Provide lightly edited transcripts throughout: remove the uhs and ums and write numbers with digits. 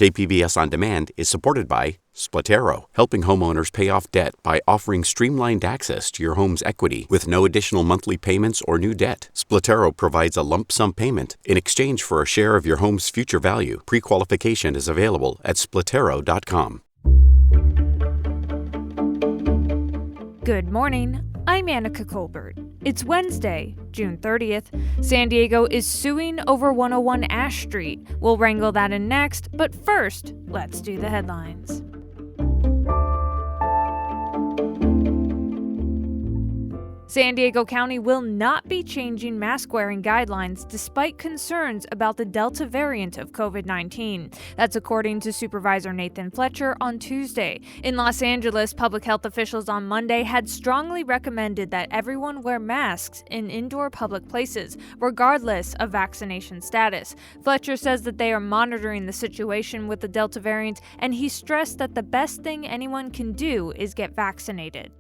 KPBS On Demand is supported by Splatero, helping homeowners pay off debt by offering streamlined access to your home's equity with no additional monthly payments or new debt. Splatero provides a lump sum payment in exchange for a share of your home's future value. Pre-qualification is available at splatero.com. Good morning. I'm Annika Colbert. It's Wednesday, June 30th. San Diego is suing over 101 Ash Street. We'll wrangle that in next, but first, let's do the headlines. San Diego County will not be changing mask-wearing guidelines despite concerns about the Delta variant of COVID-19. That's according to Supervisor Nathan Fletcher on Tuesday. In Los Angeles, public health officials on Monday had strongly recommended that everyone wear masks in indoor public places, regardless of vaccination status. Fletcher says that they are monitoring the situation with the Delta variant, and he stressed that the best thing anyone can do is get vaccinated.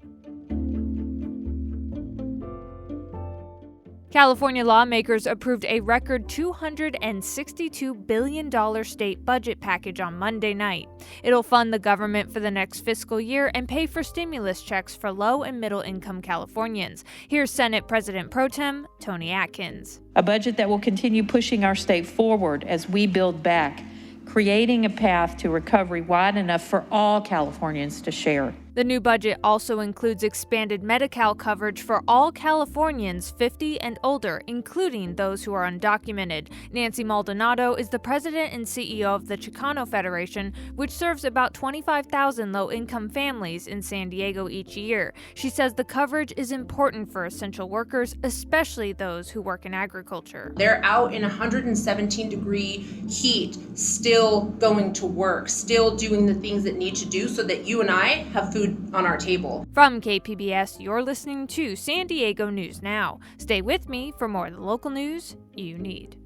California lawmakers approved a record $262 billion state budget package on Monday night. It'll fund the government for the next fiscal year and pay for stimulus checks for low- and middle-income Californians. Here's Senate President Pro Tem Tony Atkins. A budget that will continue pushing our state forward as we build back, creating a path to recovery wide enough for all Californians to share. The new budget also includes expanded Medi-Cal coverage for all Californians 50 and older, including those who are undocumented. Nancy Maldonado is the president and CEO of the Chicano Federation, which serves about 25,000 low-income families in San Diego each year. She says the coverage is important for essential workers, especially those who work in agriculture. They're out in 117-degree heat, still going to work, still doing the things that need to do so that you and I have food on our table. From KPBS, you're listening to San Diego News Now. Stay with me for more of the local news you need.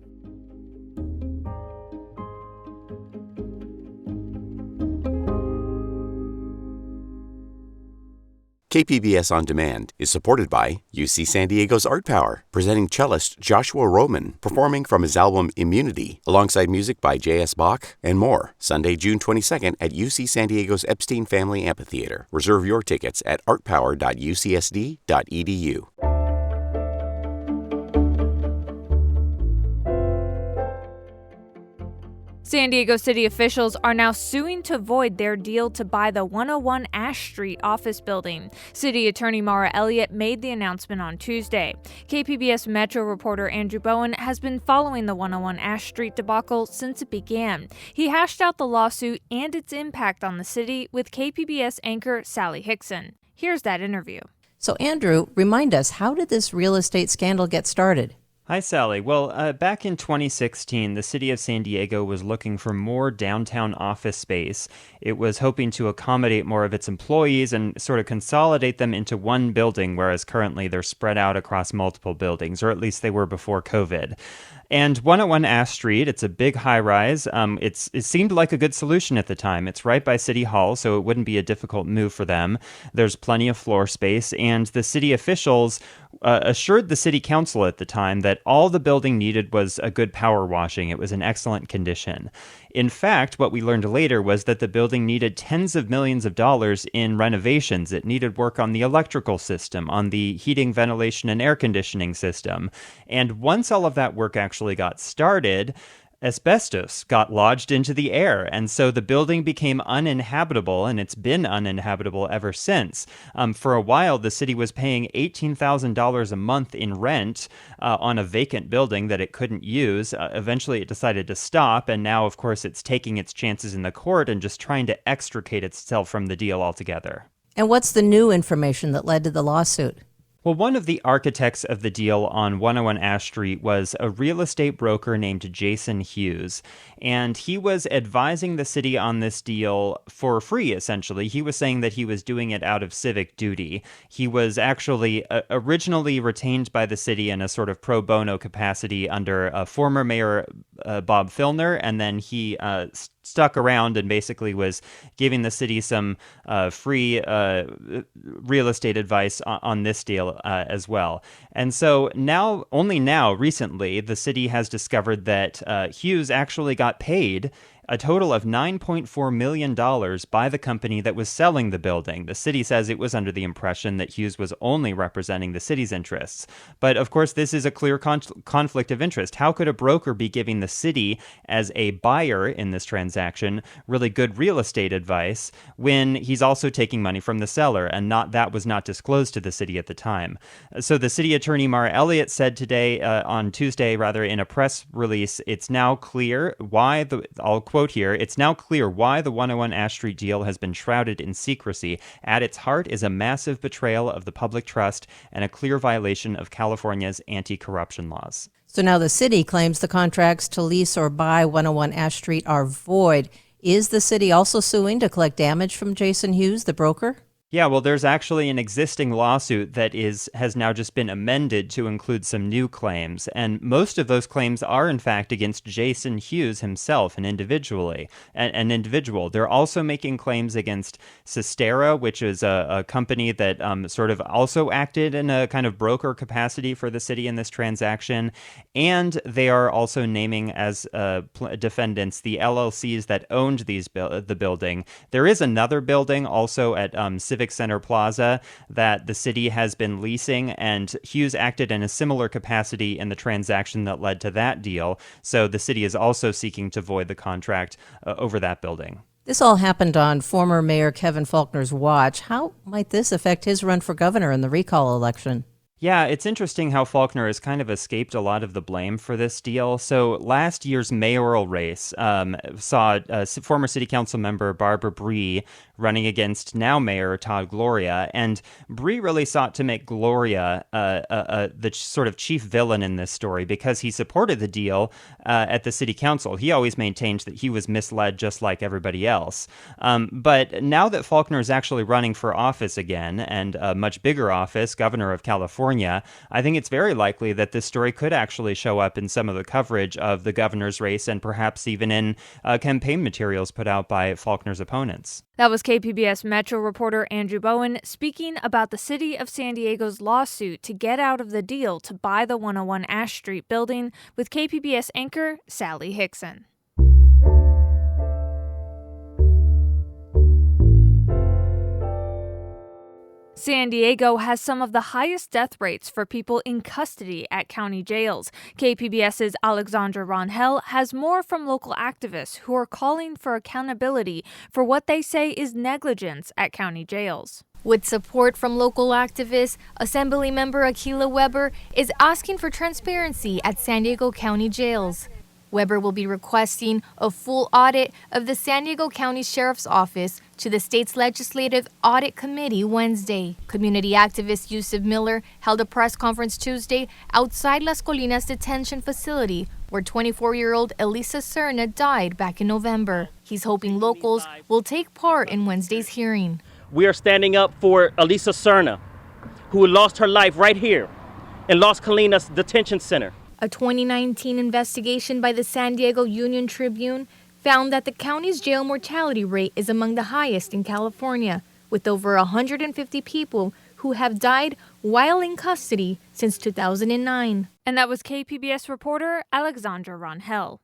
KPBS On Demand is supported by UC San Diego's Art Power, presenting cellist Joshua Roman, performing from his album Immunity, alongside music by J.S. Bach and more. Sunday, June 22nd at UC San Diego's Epstein Family Amphitheater. Reserve your tickets at artpower.ucsd.edu. San Diego city officials are now suing to void their deal to buy the 101 Ash Street office building. City Attorney Mara Elliott made the announcement on Tuesday. KPBS Metro reporter Andrew Bowen has been following the 101 Ash Street debacle since it began. He hashed out the lawsuit and its impact on the city with KPBS anchor Sally Hickson. Here's that interview. So Andrew, remind us, how did this real estate scandal get started? Hi, Sally. Well, back in 2016, the city of San Diego was looking for more downtown office space. It was hoping to accommodate more of its employees and sort of consolidate them into one building, whereas currently they're spread out across multiple buildings, or at least they were before COVID. And 101 Ash Street, it's a big high-rise. It seemed like a good solution at the time. It's right by City Hall, so it wouldn't be a difficult move for them. There's plenty of floor space, and the city officials assured the city council at the time that all the building needed was a good power washing. It was in excellent condition. In fact, what we learned later was that the building needed tens of millions of dollars in renovations. It needed work on the electrical system, on the heating, ventilation, and air conditioning system. And once all of that work actually got started, asbestos got lodged into the air, and so the building became uninhabitable, and it's been uninhabitable ever since. For a while, the city was paying $18,000 a month in rent on a vacant building that it couldn't use. Eventually, it decided to stop, and now, of course, it's taking its chances in the court and just trying to extricate itself from the deal altogether. And what's the new information that led to the lawsuit? Well, one of the architects of the deal on 101 Ash Street was a real estate broker named Jason Hughes, and he was advising the city on this deal for free, essentially. He was saying that he was doing it out of civic duty. He was actually originally retained by the city in a sort of pro bono capacity under former Mayor Bob Filner, and then he stuck around and basically was giving the city some free real estate advice on this deal as well. And so only now, recently, the city has discovered that Hughes actually got paid a total of $9.4 million by the company that was selling the building. The city says it was under the impression that Hughes was only representing the city's interests. But of course, this is a clear conflict of interest. How could a broker be giving the city, as a buyer in this transaction, really good real estate advice when he's also taking money from the seller, and that was not disclosed to the city at the time? So the city attorney, Mara Elliott, said today, on Tuesday, in a press release, it's now clear why I'll quote here, "It's now clear why the 101 Ash Street deal has been shrouded in secrecy. At its heart is a massive betrayal of the public trust and a clear violation of California's anti-corruption laws." So now the city claims the contracts to lease or buy 101 Ash Street are void. Is the city also suing to collect damage from Jason Hughes, the broker? Yeah, well, there's actually an existing lawsuit that has now just been amended to include some new claims, and most of those claims are, in fact, against Jason Hughes himself, an individual. They're also making claims against Sistera, which is a company that sort of also acted in a kind of broker capacity for the city in this transaction, and they are also naming as defendants the LLCs that owned the building. There is another building also at Civic Center Plaza that the city has been leasing, and Hughes acted in a similar capacity in the transaction that led to that deal. So the city is also seeking to void the contract over that building. This all happened on former Mayor Kevin Faulconer's watch. How might this affect his run for governor in the recall election? Yeah, it's interesting how Faulconer has kind of escaped a lot of the blame for this deal. So last year's mayoral race saw former city council member Barbara Bree running against now Mayor Todd Gloria. And Bree really sought to make Gloria the sort of chief villain in this story because he supported the deal at the city council. He always maintained that he was misled just like everybody else. But now that Faulconer is actually running for office again, and a much bigger office, governor of California, I think it's very likely that this story could actually show up in some of the coverage of the governor's race and perhaps even in campaign materials put out by Faulconer's opponents. That was KPBS Metro reporter Andrew Bowen speaking about the city of San Diego's lawsuit to get out of the deal to buy the 101 Ash Street building with KPBS anchor Sally Hickson. San Diego has some of the highest death rates for people in custody at county jails. KPBS's Alexandra Rangel has more from local activists who are calling for accountability for what they say is negligence at county jails. With support from local activists, Assemblymember Akilah Weber is asking for transparency at San Diego County jails. Weber will be requesting a full audit of the San Diego County Sheriff's Office to the state's Legislative Audit Committee Wednesday. Community activist Yusuf Miller held a press conference Tuesday outside Las Colinas detention facility where 24-year-old Elisa Serna died back in November. He's hoping locals will take part in Wednesday's hearing. We are standing up for Elisa Serna, who lost her life right here in Las Colinas Detention Center. A 2019 investigation by the San Diego Union Tribune found that the county's jail mortality rate is among the highest in California, with over 150 people who have died while in custody since 2009. And that was KPBS reporter Alexandra Rangel.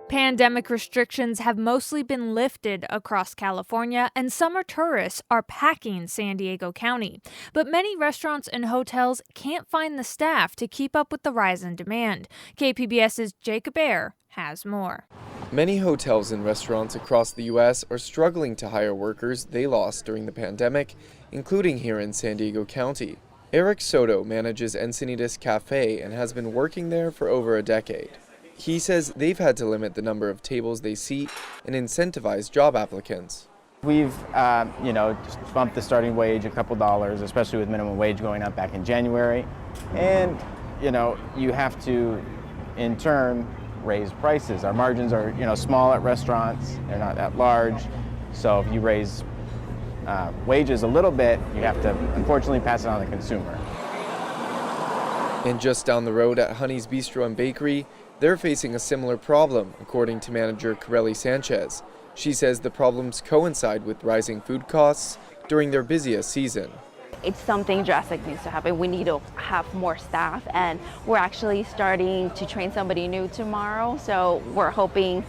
Pandemic restrictions have mostly been lifted across California, and summer tourists are packing San Diego County. But many restaurants and hotels can't find the staff to keep up with the rise in demand. KPBS's Jacob Ayer has more. Many hotels and restaurants across the U.S. are struggling to hire workers they lost during the pandemic, including here in San Diego County. Eric Soto manages Encinitas Cafe and has been working there for over a decade. He says they've had to limit the number of tables they seat and incentivize job applicants. We've, just bumped the starting wage a couple dollars, especially with minimum wage going up back in January. And, you have to, in turn, raise prices. Our margins are, small at restaurants. They're not that large. So if you raise wages a little bit, you have to, unfortunately, pass it on to the consumer. And just down the road at Honey's Bistro and Bakery, they're facing a similar problem, according to manager Corelli Sanchez. She says the problems coincide with rising food costs during their busiest season. it's something drastic needs to happen. We need to have more staff, and we're actually starting to train somebody new tomorrow. So we're hoping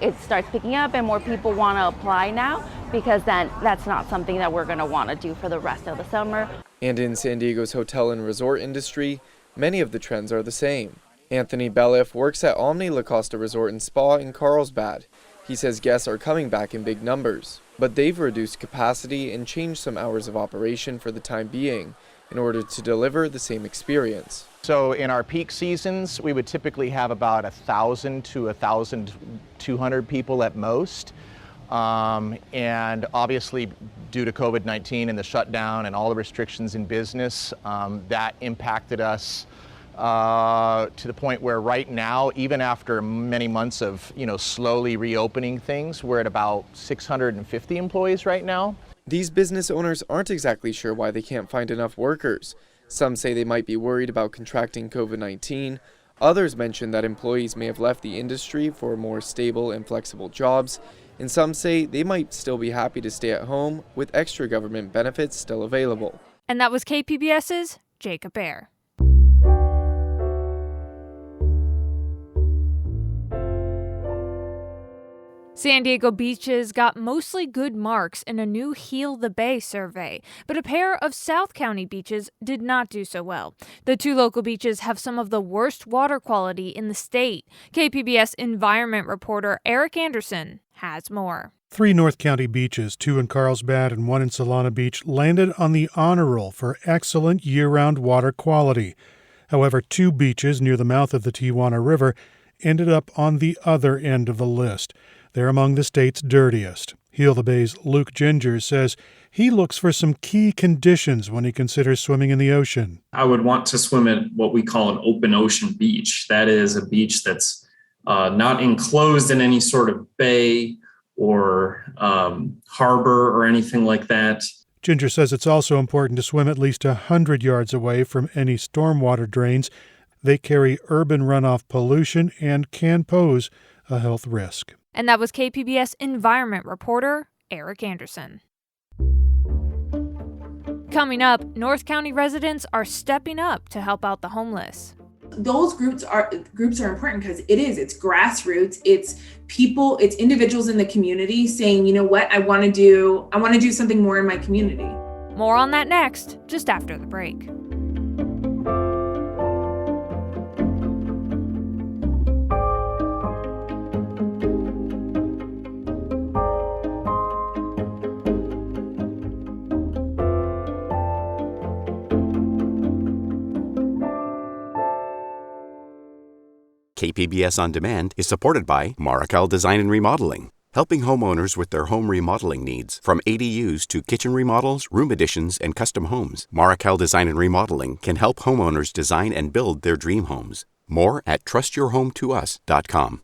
it starts picking up and more people want to apply now, because then that's not something that we're going to want to do for the rest of the summer. And in San Diego's hotel and resort industry, many of the trends are the same. Anthony Belliff works at Omni La Costa Resort and Spa in Carlsbad. He says guests are coming back in big numbers, but they've reduced capacity and changed some hours of operation for the time being in order to deliver the same experience. So in our peak seasons, we would typically have about 1,000 to 1,200 people at most. And obviously, due to COVID-19 and the shutdown and all the restrictions in business, that impacted us to the point where right now, even after many months of slowly reopening things, we're at about 650 employees right now. These business owners aren't exactly sure why they can't find enough workers. Some say they might be worried about contracting COVID-19. Others mention that employees may have left the industry for more stable and flexible jobs. And some say they might still be happy to stay at home with extra government benefits still available. And that was KPBS's Jacob Baer. San Diego beaches got mostly good marks in a new Heal the Bay survey, but a pair of South County beaches did not do so well. The two local beaches have some of the worst water quality in the state. KPBS environment reporter Eric Anderson has more. 3 North County beaches, 2 in Carlsbad and 1 in Solana Beach, landed on the honor roll for excellent year-round water quality. However, 2 beaches near the mouth of the Tijuana River ended up on the other end of the list. They're among the state's dirtiest. Heal the Bay's Luke Ginger says he looks for some key conditions when he considers swimming in the ocean. I would want to swim at what we call an open ocean beach. That is a beach that's not enclosed in any sort of bay or harbor or anything like that. Ginger says it's also important to swim at least 100 yards away from any stormwater drains. They carry urban runoff pollution and can pose a health risk. And that was KPBS environment reporter Eric Anderson. Coming up, North County residents are stepping up to help out the homeless. Those groups are important because it's grassroots, it's people, it's individuals in the community saying, you know what, I want to do something more in my community. More on that next, just after the break. KPBS On Demand is supported by Markel Design and Remodeling, helping homeowners with their home remodeling needs. From ADUs to kitchen remodels, room additions, and custom homes, Markel Design and Remodeling can help homeowners design and build their dream homes. More at trustyourhometous.com.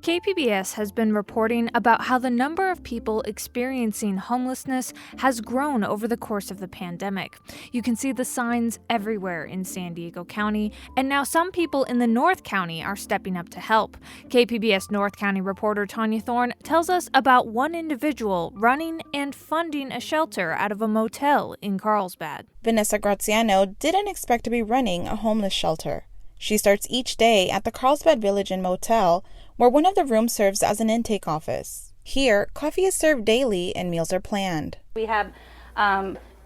KPBS has been reporting about how the number of people experiencing homelessness has grown over the course of the pandemic. You can see the signs everywhere in San Diego County, and now some people in the North County are stepping up to help. KPBS North County reporter Tanya Thorne tells us about one individual running and funding a shelter out of a motel in Carlsbad. Vanessa Graziano didn't expect to be running a homeless shelter. She starts each day at the Carlsbad Village Inn Motel, where one of the rooms serves as an intake office. Here, coffee is served daily and meals are planned. We have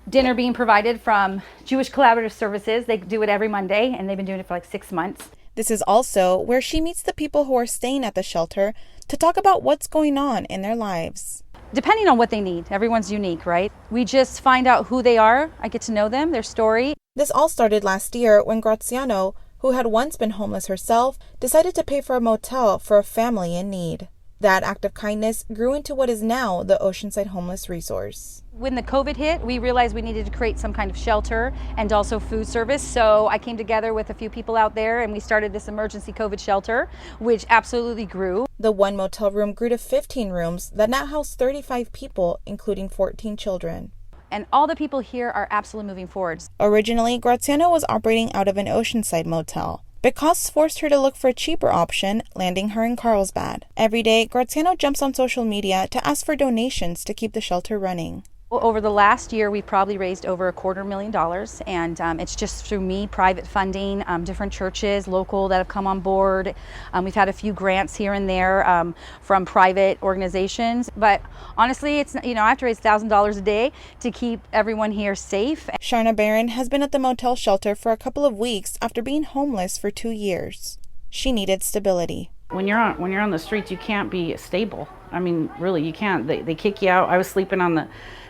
dinner being provided from Jewish Collaborative Services. They do it every Monday, and they've been doing it for like 6 months. This is also where she meets the people who are staying at the shelter to talk about what's going on in their lives. Depending on what they need, everyone's unique, right? We just find out who they are. I get to know them, their story. This all started last year when Graziano, who had once been homeless herself, decided to pay for a motel for a family in need. That act of kindness grew into what is now the Oceanside Homeless Resource. When the COVID hit, we realized we needed to create some kind of shelter and also food service. So I came together with a few people out there and we started this emergency COVID shelter, which absolutely grew. The one motel room grew to 15 rooms that now house 35 people, including 14 children. And all the people here are absolutely moving forward. Originally, Graziano was operating out of an Oceanside motel, but costs forced her to look for a cheaper option, landing her in Carlsbad. Every day, Graziano jumps on social media to ask for donations to keep the shelter running. Over the last year, we've probably raised over $250,000, and it's just through me, private funding, different churches, local that have come on board. We've had a few grants here and there from private organizations, but honestly, it's I have to raise $1,000 a day to keep everyone here safe. Sharna Barron has been at the motel shelter for a couple of weeks after being homeless for 2 years. She needed stability. When you're on the streets, you can't be stable. I mean, really, you can't. They kick you out. I was sleeping on the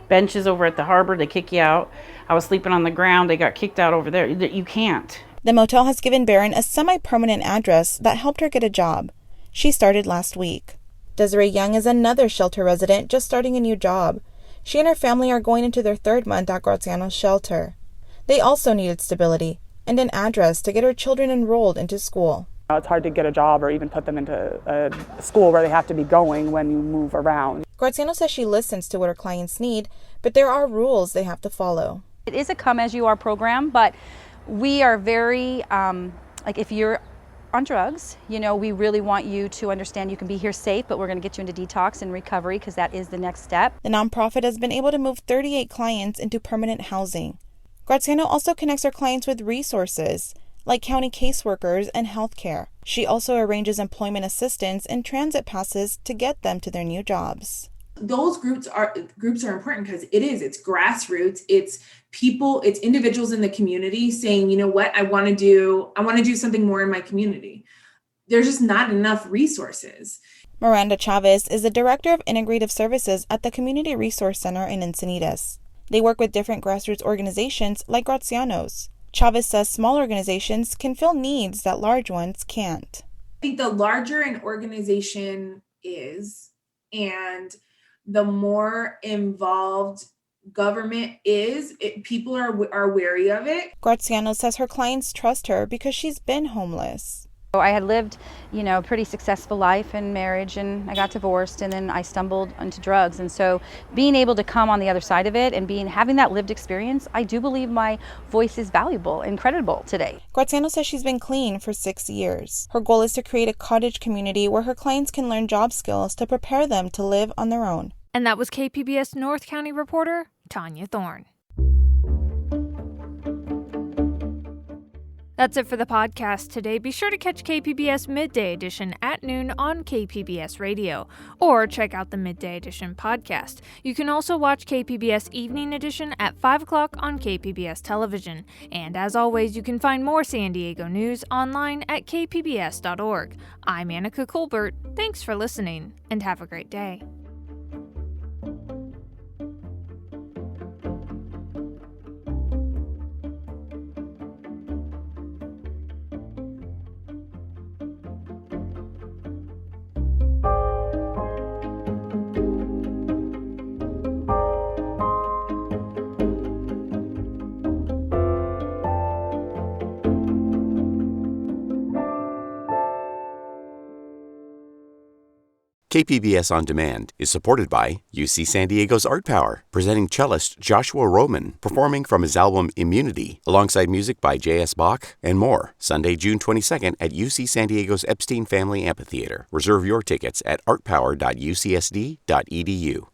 benches over at the harbor. They kick you out. I was sleeping on the ground. They got kicked out over there. You can't. The motel has given Barron a semi-permanent address that helped her get a job. She started last week. Desiree Young is another shelter resident just starting a new job. She and her family are going into their 3rd month at Graziano's shelter. They also needed stability and an address to get her children enrolled into school. It's hard to get a job or even put them into a school where they have to be going when you move around. Graziano says she listens to what her clients need, but there are rules they have to follow. It is a come-as-you-are program, but we are very, if you're on drugs, we really want you to understand you can be here safe, but we're going to get you into detox and recovery because that is the next step. The nonprofit has been able to move 38 clients into permanent housing. Graziano also connects her clients with resources, like county caseworkers and healthcare. She also arranges employment assistance and transit passes to get them to their new jobs. Those groups are important because it's grassroots, it's people, it's individuals in the community saying, you know what, I want to do something more in my community. There's just not enough resources. Miranda Chavez is the Director of Integrative Services at the Community Resource Center in Encinitas. They work with different grassroots organizations like Graziano's. Chavez says small organizations can fill needs that large ones can't. I think the larger an organization is, and the more involved government is, people are wary of it. Graziano says her clients trust her because she's been homeless. I had lived, a pretty successful life in marriage, and I got divorced, and then I stumbled into drugs. And so being able to come on the other side of it and having that lived experience, I do believe my voice is valuable and credible today. Graziano says she's been clean for 6 years. Her goal is to create a cottage community where her clients can learn job skills to prepare them to live on their own. And that was KPBS North County reporter Tanya Thorne. That's it for the podcast today. Be sure to catch KPBS Midday Edition at noon on KPBS Radio, or check out the Midday Edition podcast. You can also watch KPBS Evening Edition at 5 o'clock on KPBS Television. And as always, you can find more San Diego news online at kpbs.org. I'm Annika Colbert. Thanks for listening, and have a great day. KPBS On Demand is supported by UC San Diego's Art Power, presenting cellist Joshua Roman, performing from his album Immunity, alongside music by J.S. Bach and more, Sunday, June 22nd at UC San Diego's Epstein Family Amphitheater. Reserve your tickets at artpower.ucsd.edu.